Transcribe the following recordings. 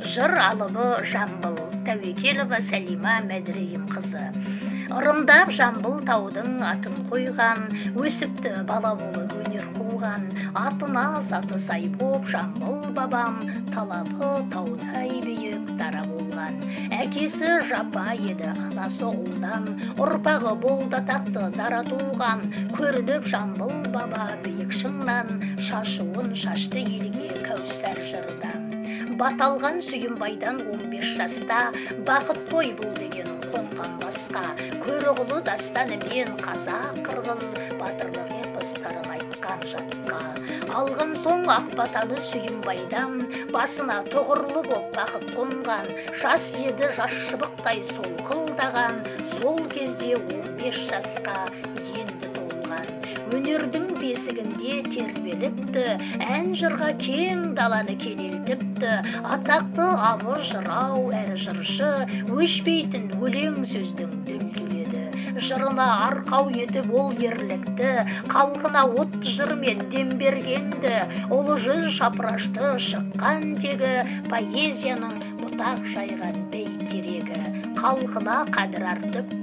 Жыр алыбы Жамбыл, Тәуекелова Сәлима Мәдірейім қызы. Ырымдап Жамбыл таудың атын қойған, өсіпті бала болып өнер қуған, атына заты сай боп Жамбыл бабам, талабы таудай биік дара болған. Әкесі жапа еді, анасы ұлдан, ұрпағы болды тақты дара туған, көрініп Жамбыл баба биік шыңнан, шашуын шашты елге Кәусар жырдан. Баталған Сүйімбайдан 15 жаста, бақыт той бұл деген қонған басқа, көріғылы дастанымен қазақ қырғыз батырлық эпостарын айтқан жатқа. Алған соң Ақбатаны Сүйімбайдан, басына тұғырлы боп бақыт қонған, жас еді жас шыбықтай солқылдаған, сол кезде 15 жасқа енді толған. Өнердің бесігінде тербеліпті, ән жырға кең даланы кенелтіпті, атақты абы жырау әрі жыршы, өшпейтін өлең сөздің дүлдүледі. Жырына арқау етіп ол ерлікті, халқына от жырмен дем бергенді, ұлы жүз шапырашты шыққан тегі, поэзияның бұтақ жайған бейтерегі. Халқына қадір артып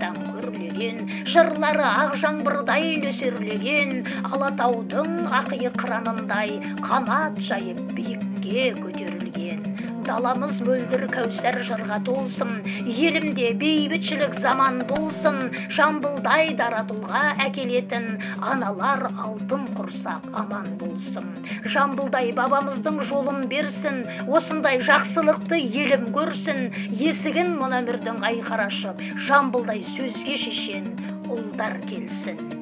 көрлеген, жырлары ақ жаңбырдай нөсерлеген, Алатаудың ақиы қыранындай қанат жайып биікке көтерілген. Даламыз мөлдір Кәусар жырға толсын, елімде бейбітшілік заман болсын, Жамбылдай дара тұлға әкелетін, аналар алтын құрсақ аман болсын. Жамбылдай бабамыздың жолын берсін, осындай жақсылықты елім көрсін, есігін мына өмірдің айқара ашып, Жамбылдай сөзге шешен ұлдар келсін.